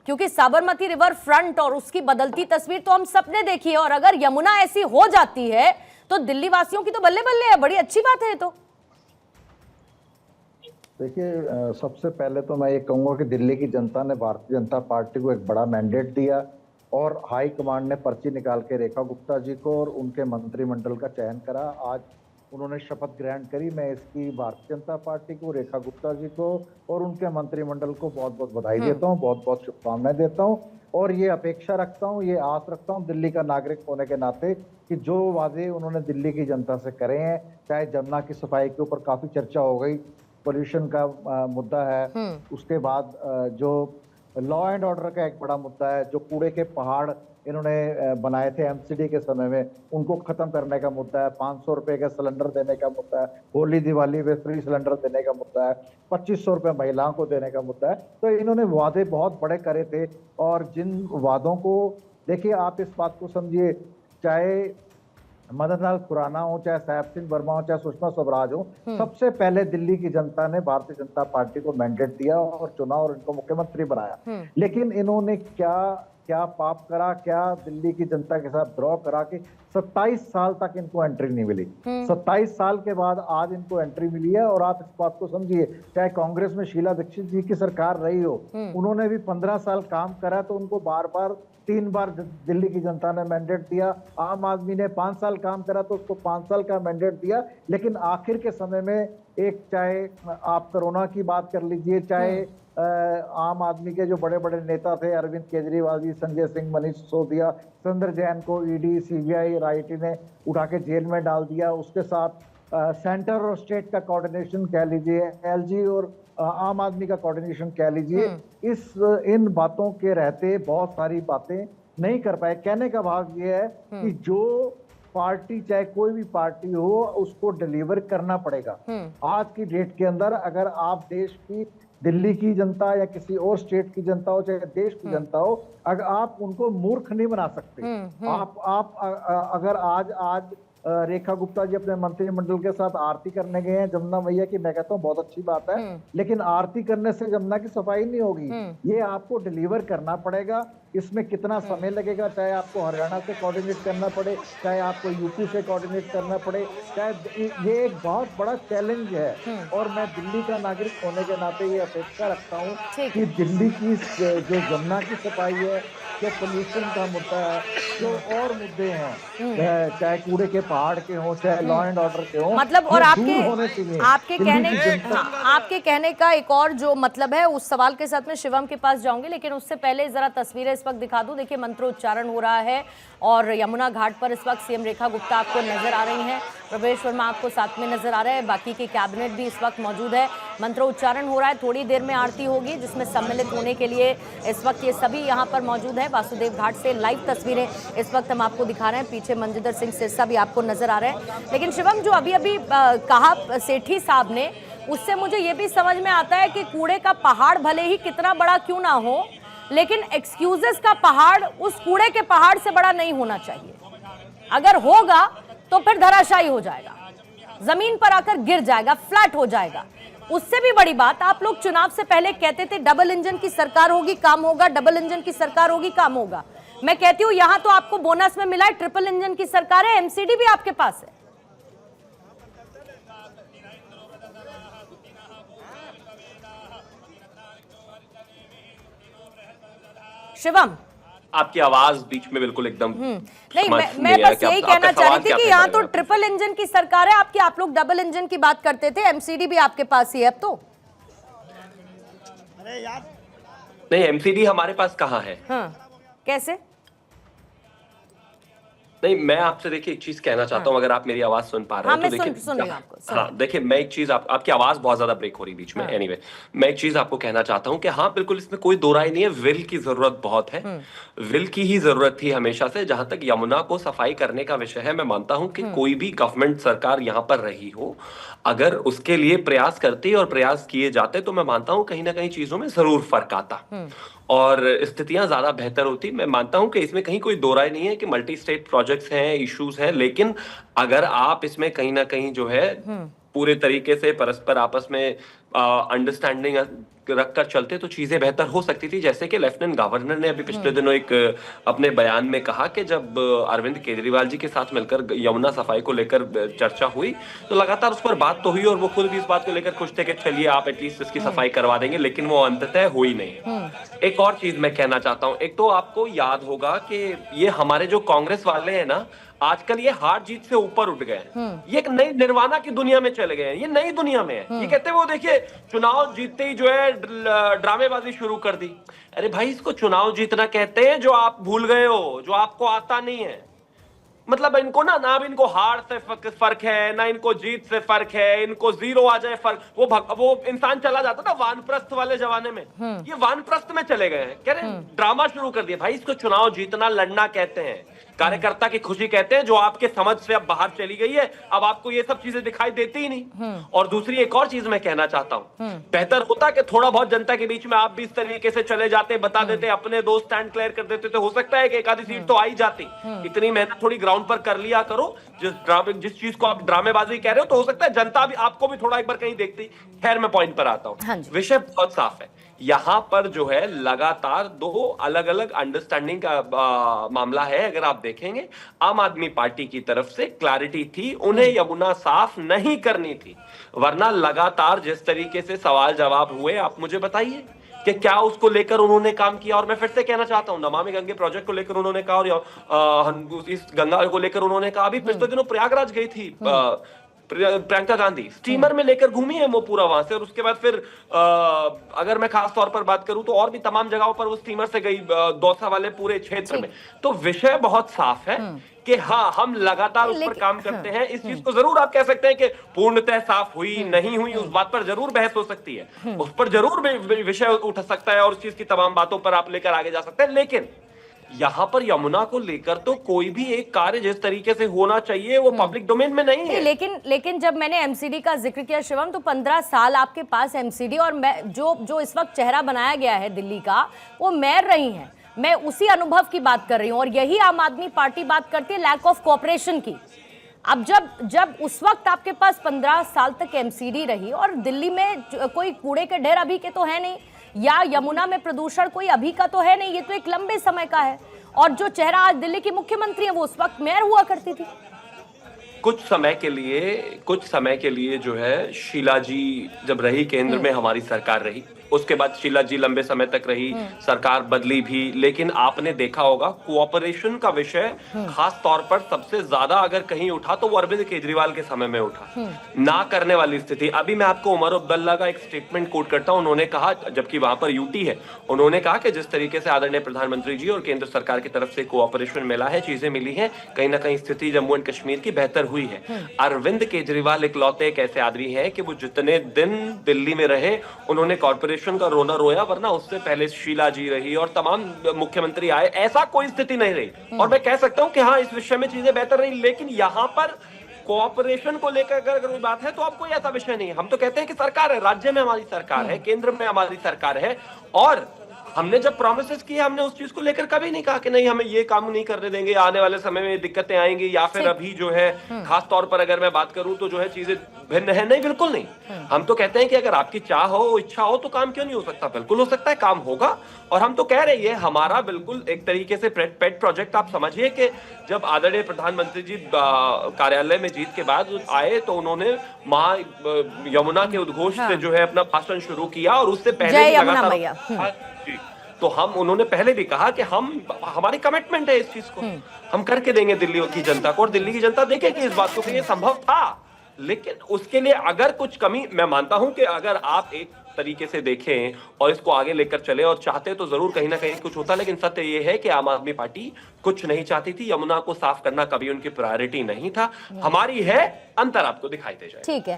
क्योंकि Sabarmati river front और उसकी बदलती तस्वीर तो हम सबने देखी है, और अगर यमुना ऐसी हो जाती है तो दिल्ली वासियों की तो बल्ले बल्ले है, बड़ी अच्छी बात है तो। देखिए, सबसे पहले तो मैं ये कहूंगा कि दिल्ली की जनता ने भारतीय जनता पार्टी को एक बड़ा मैंडेट दिया और हाई कमांड ने पर्ची निकाल के रेखा गुप्ता जी को और उनके मंत्रिमंडल का चयन करा। आज उन्होंने शपथ ग्रहण करी। मैं इसकी भारतीय जनता पार्टी को, रेखा गुप्ता जी को और उनके मंत्रिमंडल को बहुत बहुत बधाई देता हूँ, बहुत बहुत शुभकामनाएं देता हूँ। और ये अपेक्षा रखता हूँ, ये आस रखता हूँ दिल्ली का नागरिक होने के नाते कि जो वादे उन्होंने दिल्ली की जनता से करे हैं, चाहे जमुना की सफाई के ऊपर काफी चर्चा हो गई, पोल्यूशन का मुद्दा है, उसके बाद जो लॉ एंड ऑर्डर का एक बड़ा मुद्दा है, जो कूड़े के पहाड़ इन्होंने बनाए थे एमसीडी के समय में, उनको खत्म करने का मुद्दा है, 500 रुपए का सिलेंडर देने का मुद्दा है, होली दिवाली पे फ्री सिलेंडर देने का मुद्दा है, 2500 रुपए महिलाओं को देने का मुद्दा है। तो इन्होंने वादे बहुत बड़े करे थे और जिन वादों को, देखिए आप इस बात को समझिए, चाहे मदन लाल खुराना हो, चाहे साहब सिंह वर्मा हो, चाहे सुषमा स्वराज हो, सबसे पहले दिल्ली की जनता ने भारतीय जनता पार्टी को मैंडेट दिया और चुना और इनको मुख्यमंत्री बनाया। लेकिन इन्होंने क्या पाप करा, क्या दिल्ली की जनता के साथ द्रोह करा कि 27 साल तक इनको एंट्री नहीं मिली। 27 साल के बाद आज इनको एंट्री मिली है। और आप इस बात को समझिए, चाहे कांग्रेस में शीला दीक्षित जी की सरकार रही हो, उन्होंने भी 15 साल काम करा तो उनको बार बार 3 बार दिल्ली की जनता ने मैंडेट दिया। आम आदमी ने 5 साल काम करा तो उसको 5 साल का मैंडेट दिया। लेकिन आखिर के समय में एक, चाहे आप कोरोना की बात कर लीजिए, चाहे आम आदमी के जो बड़े बड़े नेता थे, अरविंद केजरीवाल जी, संजय सिंह, मनीष सिसोदिया, सुरेंद्र जैन को ईडी, सीबीआई, राइटी ने उठा के जेल में डाल दिया। उसके साथ सेंटर और स्टेट का कोऑर्डिनेशन कह लीजिए, एलजी और आम आदमी का कोऑर्डिनेशन कह लीजिए, इन बातों के रहते बहुत सारी बातें नहीं कर पाए। कहने का भाग ये है कि जो पार्टी, चाहे कोई भी पार्टी हो, उसको डिलीवर करना पड़ेगा। आज की डेट के अंदर अगर आप देश की, दिल्ली की जनता या किसी और स्टेट की जनता हो, चाहे देश की जनता हो, अगर आप उनको मूर्ख नहीं बना सकते। आप अगर आज रेखा गुप्ता जी अपने मंत्रिमंडल के साथ आरती करने गए हैं जमुना मैया की, मैं कहता हूँ बहुत अच्छी बात है, लेकिन आरती करने से जमुना की सफाई नहीं होगी। ये आपको डिलीवर करना पड़ेगा। इसमें कितना समय लगेगा, चाहे आपको हरियाणा से कोऑर्डिनेट करना पड़े, चाहे आपको यूपी से कोऑर्डिनेट करना पड़े, चाहे ये एक बहुत बड़ा चैलेंज है। और मैं दिल्ली का नागरिक होने के नाते ये अपेक्षा रखता हूँ कि दिल्ली की जो जमुना की सफाई है, जो पोल्यूशन का मुद्दा है, जो और मुद्दे हैं, चाहे कूड़े के पहाड़ के हों, चाहे लॉ एंड ऑर्डर के हों, मतलब, और आपके कहने का एक और जो मतलब है, उस सवाल के साथ में शिवम के पास जाऊंगी, लेकिन उससे पहले जरा तस्वीरें इस वक्त दिखा दूं। देखिए, मंत्रोच्चारण हो रहा है और यमुना घाट पर इस वक्त सीएम रेखा गुप्ता आपको नजर आ रही हैं, प्रवेश वर्मा आपको साथ में नजर आ रहा है, बाकी की कैबिनेट भी इस वक्त मौजूद है। मंत्रोच्चारण हो रहा है, थोड़ी देर में आरती होगी जिसमें सम्मिलित होने के लिए इस वक्त ये सभी यहाँ पर मौजूद है। वासुदेव घाट से लाइव तस्वीरें इस वक्त हम आपको दिखा रहे हैं, पीछे मंजिंदर सिंह सिरसा भी आपको नजर आ रहे हैं। लेकिन शिवम, जो अभी अभी कहा सेठी साहब ने, उससे मुझे ये भी समझ में आता है कि कूड़े का पहाड़ भले ही कितना बड़ा क्यों ना हो, लेकिन एक्सक्यूजेस का पहाड़ उस कूड़े के पहाड़ से बड़ा नहीं होना चाहिए। अगर होगा तो फिर धराशायी हो जाएगा, जमीन पर आकर गिर जाएगा, फ्लैट हो जाएगा। उससे भी बड़ी बात, आप लोग चुनाव से पहले कहते थे डबल इंजन की सरकार होगी काम होगा, डबल इंजन की सरकार होगी काम होगा। मैं कहती हूं यहां तो आपको बोनस में मिला है, ट्रिपल इंजन की सरकार है, एमसीडी भी आपके पास है। शिवम, आपकी आवाज बीच में बिल्कुल एकदम नहीं, मैं बस यही कहना चाह रही थी कि यहाँ तो ट्रिपल इंजन की सरकार है आपकी, आप लोग डबल इंजन की बात करते थे, एमसीडी भी आपके पास ही है अब तो। अरे यार, नहीं, एमसीडी हमारे पास कहाँ है? हाँ, कैसे? नहीं, मैं आपसे देखिए एक चीज कहना चाहता हूँ, अगर आप मेरी आवाज सुन पा रहे हैं तो देखिए, हाँ देखिए, मैं एक चीज, आपकी आवाज बहुत ज्यादा ब्रेक हो रही बीच में। एनीवे, मैं एक चीज आपको कहना चाहता हूँ कि हाँ बिल्कुल, इसमें कोई दो राय नहीं है, विल की जरूरत बहुत है। विल की ही जरूरत थी हमेशा से। जहां तक यमुना को सफाई करने का विषय है, मैं मानता हूं कि कोई भी गवर्नमेंट सरकार यहां पर रही हो, अगर उसके लिए प्रयास करती और प्रयास किए जाते, तो मैं मानता हूं कहीं ना कहीं चीजों में जरूर फर्क आता और स्थितियां ज्यादा बेहतर होती। मैं मानता हूं कि इसमें कहीं कोई दो राय नहीं है कि मल्टी स्टेट प्रोजेक्ट्स हैं, इश्यूज हैं, लेकिन अगर आप इसमें कहीं ना कहीं जो है पूरे तरीके से परस्पर आपस में अंडरस्टैंडिंग रखकर चलते तो चीजें बेहतर हो सकती थी। जैसे कि लेफ्टिनेंट गवर्नर ने अभी पिछले दिनों एक अपने बयान में कहा कि जब अरविंद केजरीवाल जी के साथ मिलकर यमुना सफाई को लेकर चर्चा हुई तो लगातार उस पर बात तो हुई और वो खुद भी इस बात को लेकर खुश थे कि चलिए आप एटलीस्ट इसकी सफाई करवा देंगे, लेकिन वो अंततः हुई नहीं। एक और चीज मैं कहना चाहता हूं, एक तो आपको याद होगा कि ये हमारे जो कांग्रेस वाले हैं ना, आजकल ये हार जीत से ऊपर उठ गए हैं। ये एक नई निर्वाणा की दुनिया में चले गए हैं, ये नई दुनिया में है। ये कहते हैं वो देखिए चुनाव जीतते ही जो है ड्रामेबाजी शुरू कर दी। अरे भाई, इसको चुनाव जीतना कहते हैं जो आप भूल गए हो, जो आपको आता नहीं है। मतलब इनको ना इनको हार से फर्क है, ना इनको जीत से फर्क है, इनको जीरो आ जाए फर्क। वो इंसान चला जाता ना वानप्रस्थ वाले जमाने में, ये वानप्रस्थ में चले गए हैं। कह रहे ड्रामा शुरू कर दिया। भाई, इसको चुनाव जीतना लड़ना कहते हैं, कार्यकर्ता की खुशी कहते हैं, जो आपके समझ से अब बाहर चली गई है। अब आपको ये सब चीजें दिखाई देती ही नहीं। और दूसरी एक और चीज मैं कहना चाहता हूं, बेहतर होता कि थोड़ा बहुत जनता के बीच में आप भी इस तरीके से चले जाते, बता देते, अपने दो स्टैंड क्लियर कर देते, तो हो सकता है कि एक आधी सीट तो आ ही जाती। इतनी मेहनत थोड़ी ग्राउंड पर कर लिया करो। जिस चीज को आप ड्रामेबाजी कह रहे हो, तो हो सकता है जनता भी आपको भी थोड़ा एक बार कहीं देखती। खैर, मैं पॉइंट पर आता हूं। विषय बहुत साफ है। यहां पर जो है लगातार दो अलग अलग अंडरस्टैंडिंग का मामला है। अगर आप देखेंगे, आम आदमी पार्टी की तरफ से क्लैरिटी थी, उन्हें यमुना साफ नहीं करनी थी। वरना लगातार जिस तरीके से सवाल जवाब हुए, आप मुझे बताइए कि क्या उसको लेकर उन्होंने काम किया। और मैं फिर से कहना चाहता हूं, नमामि गंगे प्रोजेक्ट को लेकर उन्होंने कहा, और इस गंगा को लेकर उन्होंने कहा। अभी पिछले दिनों प्रयागराज गई थी प्रियंका गांधी, स्टीमर में लेकर घूमी है वो पूरा वहां से। और उसके बाद फिर अगर मैं खास तौर पर बात करूं तो और भी तमाम जगहों पर वो स्टीमर से गई, दौसा वाले पूरे क्षेत्र में। तो विषय बहुत साफ है कि हाँ, हम लगातार उस पर काम करते हैं। इस चीज को जरूर आप कह सकते हैं कि पूर्णतः साफ हुई नहीं हुई, उस बात पर जरूर बहस हो सकती है, उस पर जरूर विषय उठ सकता है और उस चीज की तमाम बातों पर आप लेकर आगे जा सकते हैं। लेकिन यहां पर यमुना को लेकर तो कोई भी एक कार्य जिस तरीके से होना चाहिए वो पब्लिक डोमेन में नहीं है। लेकिन जब मैंने एमसीडी का जिक्र किया शिवम, तो 15 साल आपके पास एमसीडी और जो इस वक्त चेहरा बनाया गया है दिल्ली का, वो मेयर रही हैं। मैं उसी अनुभव की बात कर रही हूँ। और यही आम आदमी पार्टी बात करती है लैक ऑफ कोऑपरेशन की। अब जब उस वक्त आपके पास 15 साल तक एमसीडी रही और दिल्ली में कोई कूड़े के ढेर अभी के तो है नहीं, या यमुना में प्रदूषण कोई अभी का तो है नहीं, ये तो एक लंबे समय का है। और जो चेहरा आज दिल्ली की मुख्यमंत्री है, वो उस वक्त मेयर हुआ करती थी। कुछ समय के लिए जो है शीला जी जब रही केंद्र में, हमारी सरकार रही, उसके बाद शीला जी लंबे समय तक रही, सरकार बदली भी। लेकिन आपने देखा होगा कोऑपरेशन का विषय खास तौर पर सबसे ज्यादा अगर कहीं उठा तो वो अरविंद केजरीवाल के समय में उठा। ना करने वाली स्थिति। अभी मैं आपको उमर अब्दुल्ला का एक स्टेटमेंट कोट करता हूं। उन्होंने कहा, जबकि वहां पर यूटी है, उन्होंने कहा कि जिस तरीके से आदरणीय प्रधानमंत्री जी और केंद्र सरकार की तरफ से कोऑपरेशन मिला है, चीजें मिली है, कहीं ना कहीं स्थिति जम्मू एंड कश्मीर की बेहतर हुई है। अरविंद केजरीवाल इकलौते एक ऐसे आदमी है कि वो जितने दिन दिल्ली में रहे, उन्होंने कॉर्पोरेशन का रोना रोया। वरना उससे पहले शीला जी रही और तमाम मुख्यमंत्री आए, ऐसा कोई स्थिति नहीं रही। और मैं कह सकता हूं कि हाँ, इस विषय में चीजें बेहतर रही। लेकिन यहां पर कोऑपरेशन को लेकर अगर कोई बात है तो अब कोई ऐसा विषय नहीं है। हम तो कहते हैं कि सरकार है, राज्य में हमारी सरकार है, केंद्र में हमारी सरकार है। और हमने जब प्रॉमिसेस किए, हमने उस चीज को लेकर कभी नहीं कहा कि नहीं, हमें ये काम नहीं करने देंगे, आने वाले समय में दिक्कतें आएंगी, या फिर अभी जो है खास तौर पर अगर मैं बात करूं तो जो है चीजें भिन्न है। नहीं, बिल्कुल नहीं। हम तो कहते हैं कि अगर आपकी चाह हो, इच्छा हो, तो काम क्यों नहीं हो सकता? बिल्कुल हो सकता है, काम होगा। और हम तो कह रहे हैं, हमारा बिल्कुल एक तरीके से पेट प्रोजेक्ट आप समझिए कि जब आदरणीय प्रधानमंत्री जी कार्यालय में जीत के बाद आए तो उन्होंने मां यमुना के उद्घोष से जो है अपना भाषण शुरू किया। और उससे पहले तो उन्होंने पहले भी कहा कि हमारी कमिटमेंट है इस चीज को, हम करके देंगे दिल्ली की जनता को। और दिल्ली की जनता देखेगी इस बात को कि ये संभव था। लेकिन उसके लिए अगर कुछ कमी, मैं मानता हूं कि अगर आप एक तरीके से देखें और इसको आगे लेकर चले और चाहते तो जरूर कहीं ना कहीं कुछ होता। लेकिन सत्य ये है कि आम आदमी पार्टी कुछ नहीं चाहती थी। यमुना को साफ करना कभी उनकी प्रायोरिटी नहीं था। हमारी है, अंतर आपको दिखाई दे जाए। ठीक है।